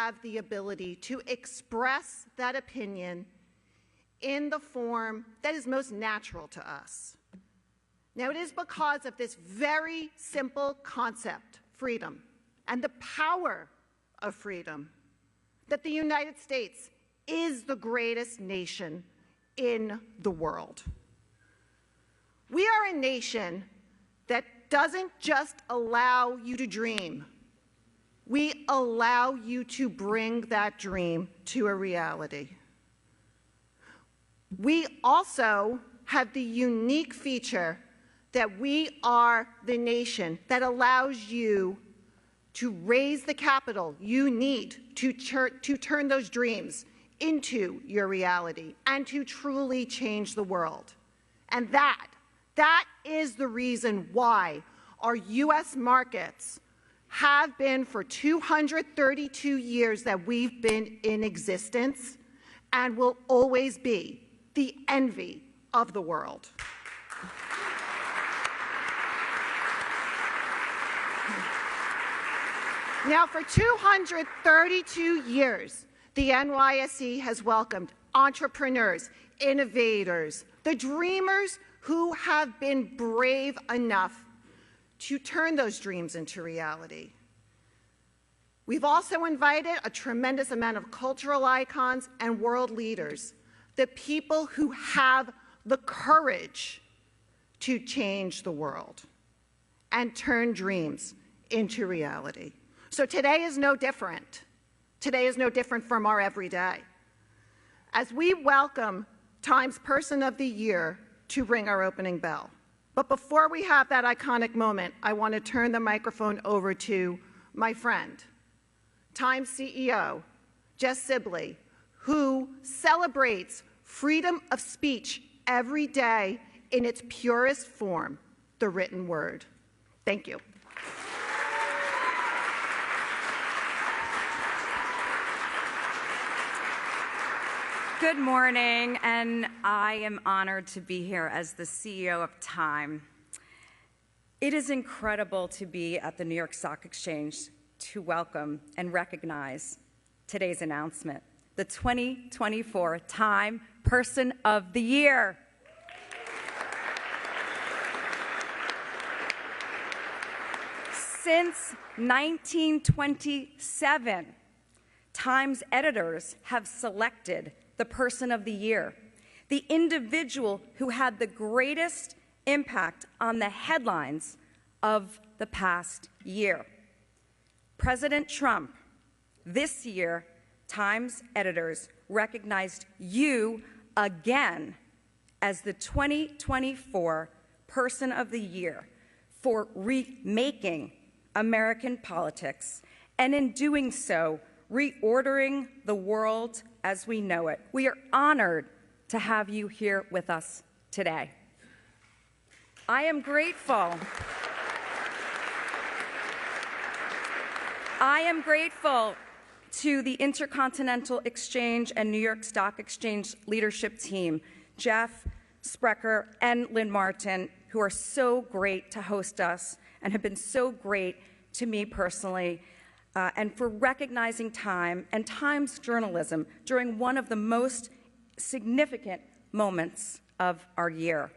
have the ability to express that opinion in the form that is most natural to us. Now, it is because of this very simple concept, freedom, and the power of freedom, that the United States is the greatest nation in the world. We are a nation that doesn't just allow you to dream. We allow you to bring that dream to a reality. We also have the unique feature that we are the nation that allows you to raise the capital you need to turn those dreams into your reality and to truly change the world. And that is the reason why our U.S. markets have been for 232 years that we've been in existence and will always be the envy of the world. Now, for 232 years, the NYSE has welcomed entrepreneurs, innovators, the dreamers who have been brave enough to turn those dreams into reality. We've also invited a tremendous amount of cultural icons and world leaders, the people who have the courage to change the world and turn dreams into reality. So today is no different. Today is no different from our everyday. As we welcome Time's Person of the Year to ring our opening bell. But before we have that iconic moment, I want to turn the microphone over to my friend, Time's CEO, Jess Sibley, who celebrates freedom of speech every day in its purest form, the written word. Thank you. Good morning, and I am honored to be here as the CEO of Time. It is incredible to be at the New York Stock Exchange to welcome and recognize today's announcement, the 2024 Time Person of the Year. Since 1927, Time's editors have selected the Person of the Year, the individual who had the greatest impact on the headlines of the past year. President Trump, this year, Time's editors recognized you again as the 2024 Person of the Year for remaking American politics, and in doing so, reordering the world as we know it. We are honored to have you here with us today. I am grateful. I am grateful to the Intercontinental Exchange and New York Stock Exchange leadership team, Jeff Sprecher and Lynn Martin, who are so great to host us and have been so great to me personally, and for recognizing Time and Time's journalism during one of the most significant moments of our year.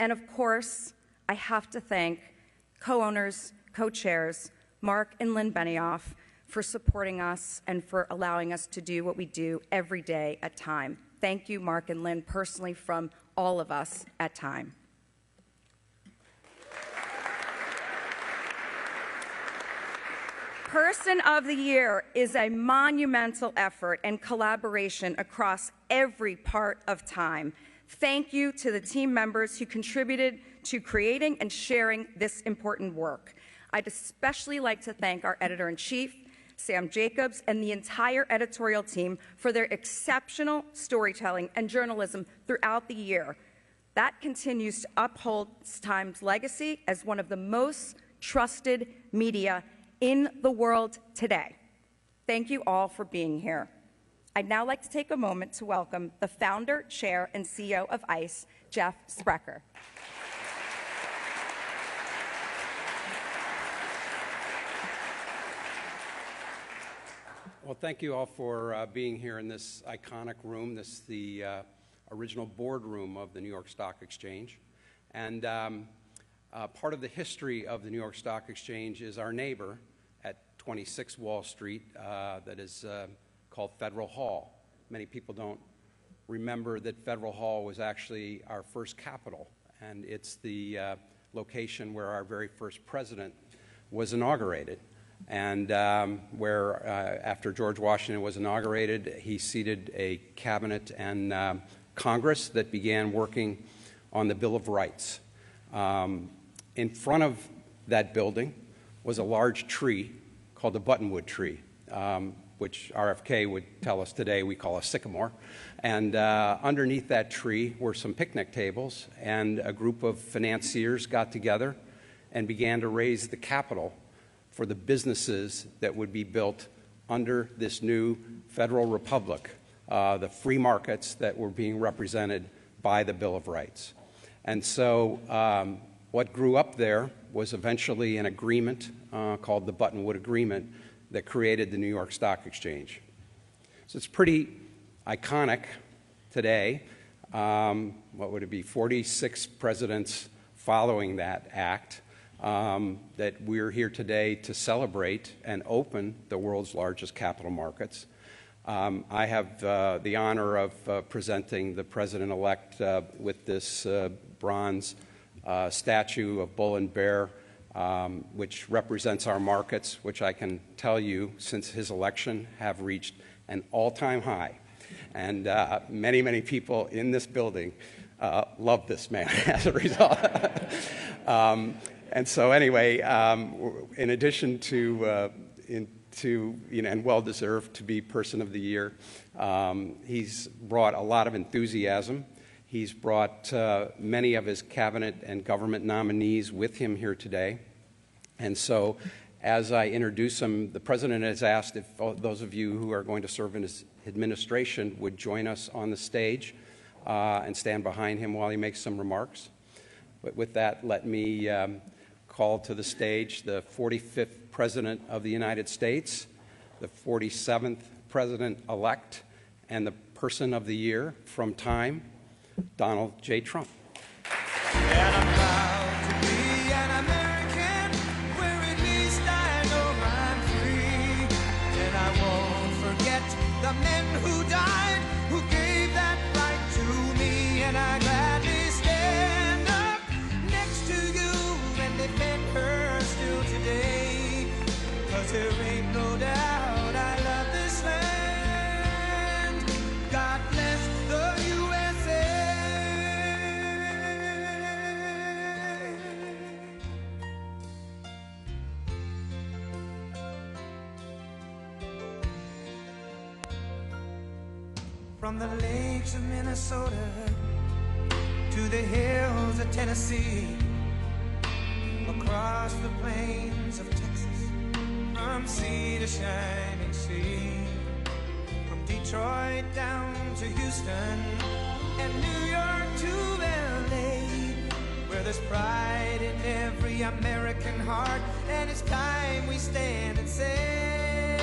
And of course, I have to thank co-owners, co-chairs, Mark and Lynn Benioff, for supporting us and for allowing us to do what we do every day at Time. Thank you, Mark and Lynn, personally from all of us at Time. Person of the Year is a monumental effort and collaboration across every part of Time. Thank you to the team members who contributed to creating and sharing this important work. I'd especially like to thank our editor-in-chief, Sam Jacobs, and the entire editorial team for their exceptional storytelling and journalism throughout the year. That continues to uphold Time's legacy as one of the most trusted media in the world today. Thank you all for being here. I'd now like to take a moment to welcome the founder, chair, and CEO of ICE, Jeff Sprecher. Well, thank you all for being here in this iconic room. This is the original boardroom of the New York Stock Exchange. And part of the history of the New York Stock Exchange is our neighbor at 26 Wall Street that is called Federal Hall. Many people don't remember that Federal Hall was actually our first Capitol, and it's the location where our very first president was inaugurated. And where, after George Washington was inaugurated, he seated a cabinet and Congress that began working on the Bill of Rights. In front of that building was a large tree called the buttonwood tree, which RFK would tell us today we call a sycamore. And underneath that tree were some picnic tables, and a group of financiers got together and began to raise the capital for the businesses that would be built under this new federal republic, the free markets that were being represented by the Bill of Rights. And so what grew up there was eventually an agreement called the Buttonwood Agreement that created the New York Stock Exchange. So it's pretty iconic today. What would it be, 46 presidents following that act, that we're here today to celebrate and open the world's largest capital markets. I have the honor of presenting the president-elect with this bronze statue of Bull and Bear, which represents our markets, which I can tell you, since his election, have reached an all-time high. And many, many people in this building love this man as a result. And so anyway, in addition to, and well-deserved to be Person of the Year, he's brought a lot of enthusiasm. He's brought many of his cabinet and government nominees with him here today. And so as I introduce him, the President has asked if those of you who are going to serve in his administration would join us on the stage and stand behind him while he makes some remarks. But with that, let me call to the stage the 45th President of the United States, the 47th President-elect, and the Person of the Year from Time, Donald J. Trump. And I'm proud to be an American, where at least I know I'm free. And I won't forget the men who died, who gave that right to me. And I gladly stand up next to you and defend her still today. 'Cause there ain't no doubt I love this land. God bless the USA. From the lakes of Minnesota to the hills of Tennessee, across the plains of Texas, from sea to shining sea, from Detroit down to Houston and New York to LA, where there's pride in every American heart, and it's time we stand and say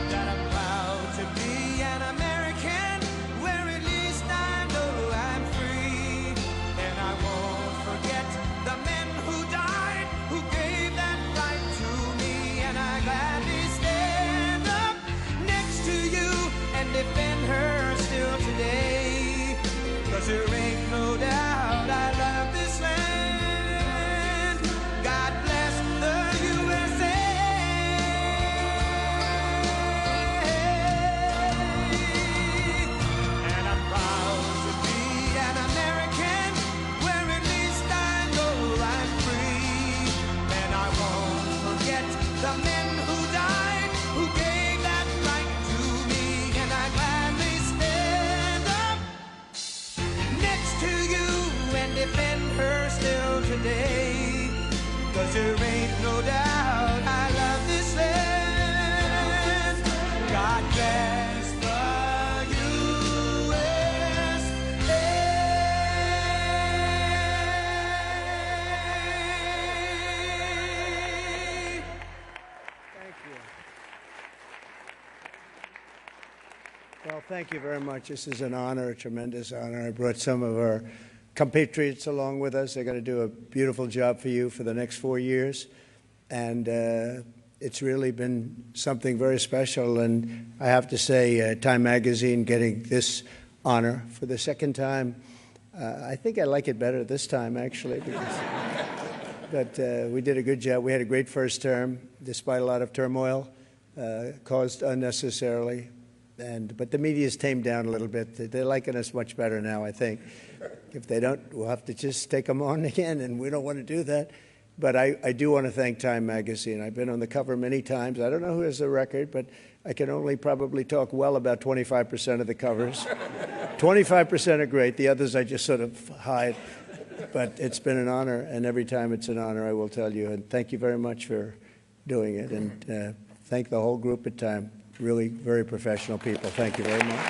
that I'm proud to be an American, where at least I know I'm free. And I won't forget the men who died, who gave that right to me. And I gladly stand up next to you and defend her still today. 'Cause there ain't no doubt I love this land. God bless the Well, thank you very much. This is an honor, a tremendous honor. I brought some of our compatriots along with us. They're going to do a beautiful job for you for the next 4 years. And it's really been something very special. And I have to say, Time Magazine getting this honor for the second time, I think I like it better this time, actually. But we did a good job. We had a great first term, despite a lot of turmoil caused unnecessarily. But the media's tamed down a little bit. They're liking us much better now, I think. If they don't, we'll have to just take them on again, and we don't want to do that. But I do want to thank Time Magazine. I've been on the cover many times. I don't know who has the record, but I can only probably talk well about 25% of the covers. 25% are great. The others I just sort of hide. But it's been an honor, and every time it's an honor, I will tell you. And thank you very much for doing it. And thank the whole group at Time. Really very professional people. Thank you very much.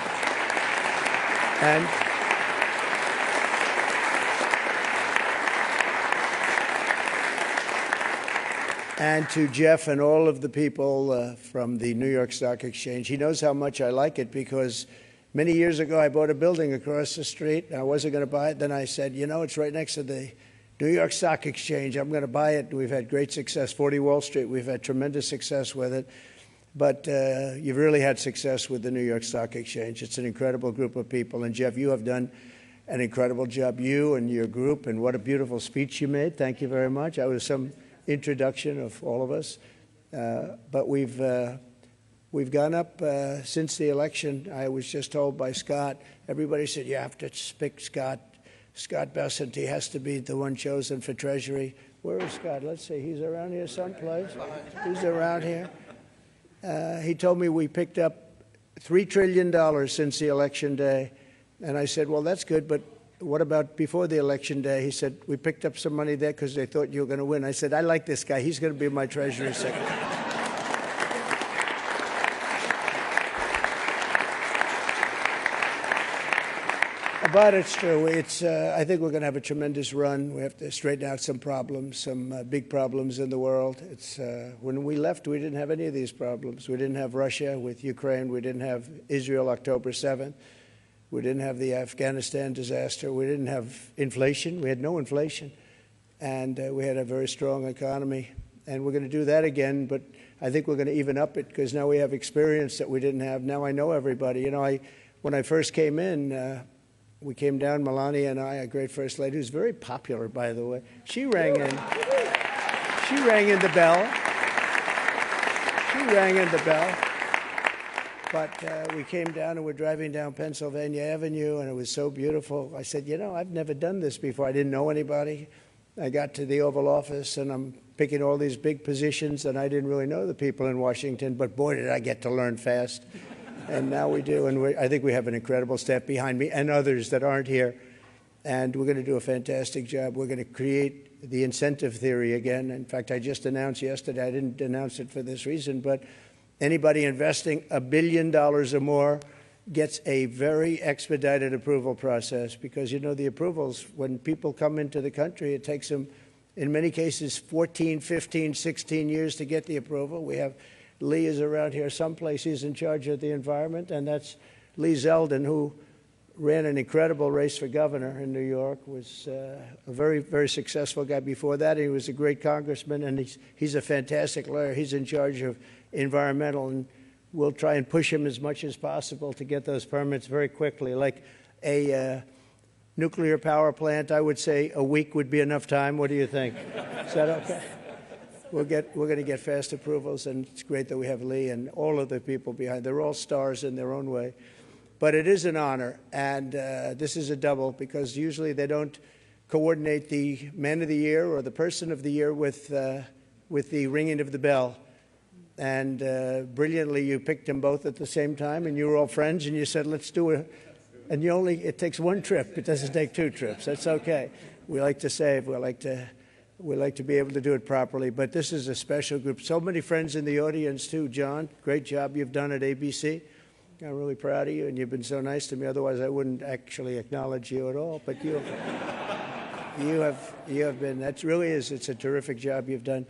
And to Jeff and all of the people from the New York Stock Exchange, he knows how much I like it because many years ago I bought a building across the street. I wasn't going to buy it. Then I said, you know, it's right next to the New York Stock Exchange. I'm going to buy it. We've had great success. 40 Wall Street, we've had tremendous success with it. But you've really had success with the New York Stock Exchange. It's an incredible group of people. And, Jeff, you have done an incredible job, you and your group, and what a beautiful speech you made. Thank you very much. I was some introduction of all of us. But we've gone up since the election. I was just told by Scott, everybody said, you have to pick Scott Bessent. He has to be the one chosen for Treasury. Where is Scott? Let's see. He's around here someplace. He's around here. He told me we picked up $3 trillion since the election day. And I said, well, that's good, but what about before the election day? He said, we picked up some money there because they thought you were going to win. I said, I like this guy. He's going to be my Treasury Secretary. But it's true. I think we're going to have a tremendous run. We have to straighten out some problems, some big problems in the world. When we left, we didn't have any of these problems. We didn't have Russia with Ukraine. We didn't have Israel October 7th. We didn't have the Afghanistan disaster. We didn't have inflation. We had no inflation. And we had a very strong economy. And we're going to do that again. But I think we're going to even up it because now we have experience that we didn't have. Now I know everybody. You know, when I first came in, we came down, Melania and I, a great first lady, who's very popular, by the way. She rang in. She rang in the bell. She rang in the bell. But we came down and we're driving down Pennsylvania Avenue, and it was so beautiful. I said, you know, I've never done this before. I didn't know anybody. I got to the Oval Office, and I'm picking all these big positions, and I didn't really know the people in Washington, but boy, did I get to learn fast. And now we do, and I think we have an incredible staff behind me and others that aren't here. And we're going to do a fantastic job. We're going to create the incentive theory again. In fact, I just announced yesterday, I didn't announce it for this reason, but anybody investing $1 billion or more gets a very expedited approval process because, you know, the approvals, when people come into the country, it takes them, in many cases, 14, 15, 16 years to get the approval. We have Lee is around here someplace. He's in charge of the environment, and that's Lee Zeldin, who ran an incredible race for governor in New York, was a very, very successful guy before that. He was a great congressman, and he's a fantastic lawyer. He's in charge of environmental, and we'll try and push him as much as possible to get those permits very quickly. Like a nuclear power plant, I would say a week would be enough time. What do you think? Is that okay? We're going to get fast approvals, and it's great that we have Lee and all of the people behind. They're all stars in their own way. But it is an honor, and this is a double because usually they don't coordinate the Man of the Year or the Person of the Year with the ringing of the bell. And brilliantly, you picked them both at the same time, and you were all friends, and you said, let's do it. And it takes one trip. It doesn't take two trips. That's okay. We like to save. We like to be able to do it properly. But this is a special group. So many friends in the audience, too. John, great job you've done at ABC. I'm really proud of you, and you've been so nice to me. Otherwise, I wouldn't actually acknowledge you at all. But you have been. That really is. It's a terrific job you've done.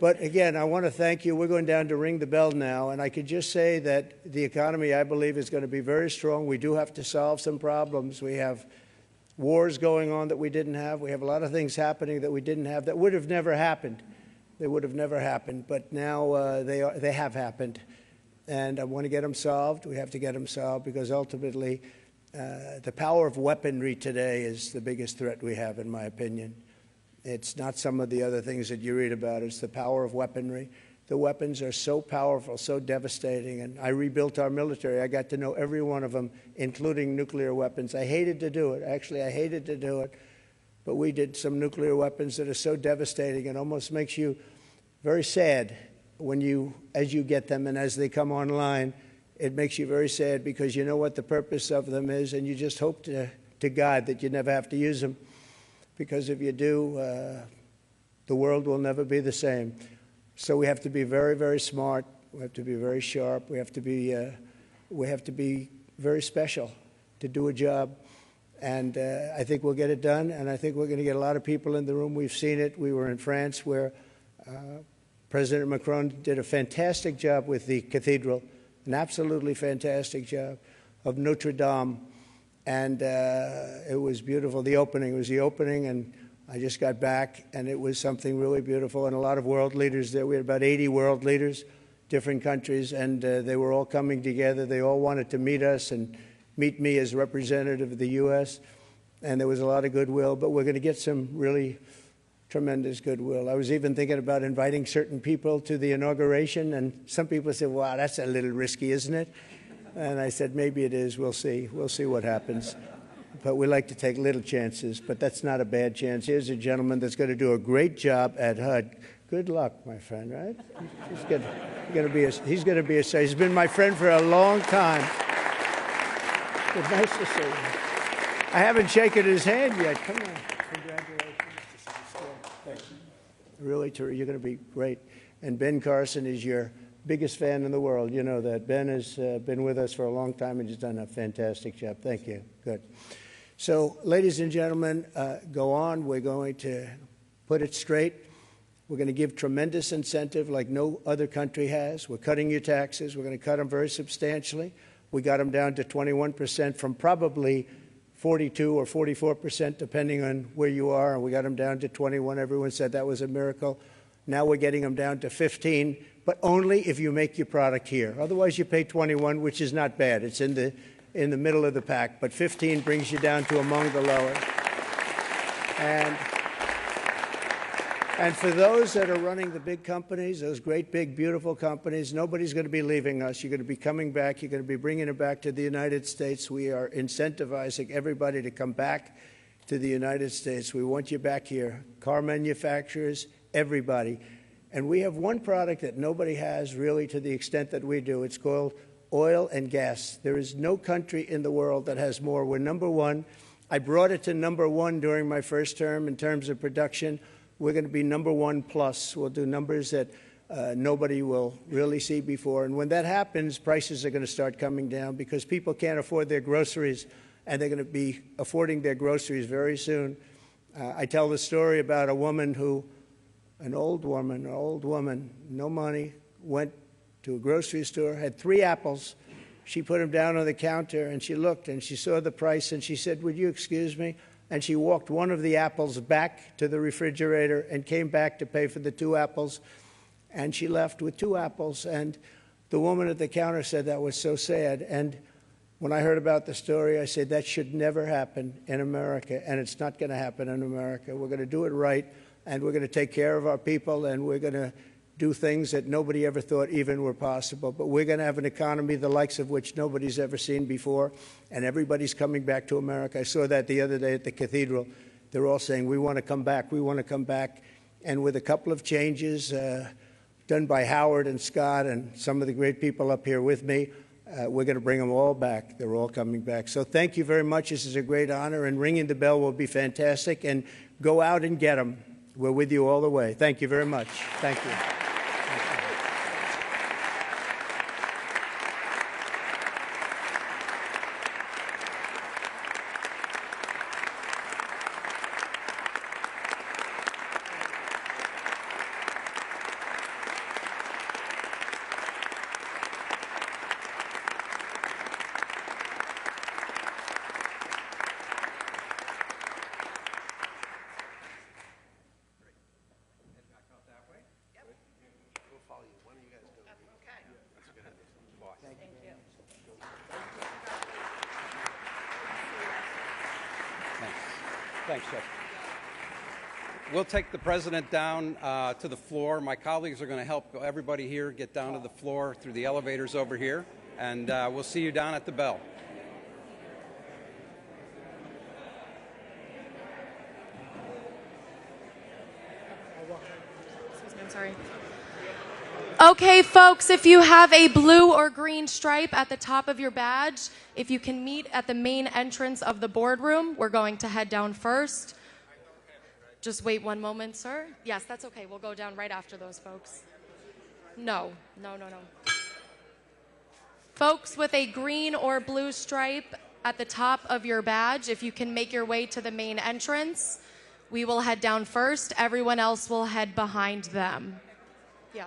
But again, I want to thank you. We're going down to ring the bell now, and I could just say that the economy, I believe, is going to be very strong. We do have to solve some problems. We have wars going on that we didn't have. We have a lot of things happening that we didn't have that would have never happened. They would have never happened, but now they have happened. And I want to get them solved. We have to get them solved because ultimately the power of weaponry today is the biggest threat we have, in my opinion. It's not some of the other things that you read about. It's the power of weaponry. The weapons are so powerful, so devastating. And I rebuilt our military. I got to know every one of them, including nuclear weapons. I hated to do it. Actually, I hated to do it. But we did some nuclear weapons that are so devastating. It almost makes you very sad as you get them and as they come online. It makes you very sad because you know what the purpose of them is, and you just hope to God that you never have to use them. Because if you do, the world will never be the same. So we have to be very, very smart. We have to be very sharp. We have to be very special to do a job. And I think we'll get it done. And I think we're going to get a lot of people in the room. We've seen it. We were in France where President Macron did a fantastic job with the cathedral, an absolutely fantastic job, of Notre Dame. And it was beautiful. The opening was the opening, and I just got back, and it was something really beautiful. And a lot of world leaders there. We had about 80 world leaders, different countries, and they were all coming together. They all wanted to meet us and meet me as representative of the U.S., and there was a lot of goodwill. But we're going to get some really tremendous goodwill. I was even thinking about inviting certain people to the inauguration, and some people said, wow, that's a little risky, isn't it? And I said, maybe it is. We'll see. We'll see what happens. But we like to take little chances, but that's not a bad chance. Here's a gentleman that's going to do a great job at HUD. Good luck, my friend, right? He's going to be a he's been my friend for a long time. Good, nice to see you. I haven't shaken his hand yet. Come on. Congratulations. Thank you. Really, you're going to be great. And Ben Carson is your biggest fan in the world. You know that. Ben has been with us for a long time and has done a fantastic job. Thank you. Good. So, ladies and gentlemen, go on. We're going to put it straight. We're going to give tremendous incentive like no other country has. We're cutting your taxes. We're going to cut them very substantially. We got them down to 21% from probably 42 or 44%, depending on where you are. And we got them down to 21. Everyone said that was a miracle. Now we're getting them down to 15. But only if you make your product here. Otherwise, you pay 21, which is not bad. It's in the middle of the pack. But 15 brings you down to among the lower. And for those that are running the big companies, those great, big, beautiful companies, nobody's going to be leaving us. You're going to be coming back. You're going to be bringing it back to the United States. We are incentivizing everybody to come back to the United States. We want you back here. Car manufacturers, everybody. And we have one product that nobody has really to the extent that we do. It's called oil and gas. There is no country in the world that has more. We're number one. I brought it to number one during my first term in terms of production. We're going to be number one plus. We'll do numbers that nobody will really see before. And when that happens, prices are going to start coming down because people can't afford their groceries, and they're going to be affording their groceries very soon. I tell the story about a woman who, an old woman, no money, went to a grocery store, had 3 apples. She put them down on the counter, and she looked, and she saw the price, and she said, would you excuse me? And she walked one of the apples back to the refrigerator and came back to pay for the 2 apples. And she left with 2 apples. And the woman at the counter said that was so sad. And when I heard about the story, I said that should never happen in America, and it's not going to happen in America. We're going to do it right, and we're going to take care of our people, and we're going to do things that nobody ever thought even were possible. But we're going to have an economy the likes of which nobody's ever seen before, and everybody's coming back to America. I saw that the other day at the cathedral. They're all saying, we want to come back, we want to come back. And with a couple of changes done by Howard and Scott and some of the great people up here with me, we're going to bring them all back. They're all coming back. So thank you very much. This is a great honor, and ringing the bell will be fantastic. And go out and get them. We're with you all the way. Thank you very much. Thank you. Thanks, Jeff. We'll take the president down to the floor. My colleagues are going to help everybody here get down to the floor through the elevators over here, and we'll see you down at the bell. Excuse me, I'm sorry. Okay, folks, if you have a blue or green stripe at the top of your badge, if you can meet at the main entrance of the boardroom, we're going to head down first. Just wait one moment, sir. Yes, that's okay. We'll go down right after those folks. No. Folks with a green or blue stripe at the top of your badge, if you can make your way to the main entrance, we will head down first. Everyone else will head behind them. Yeah.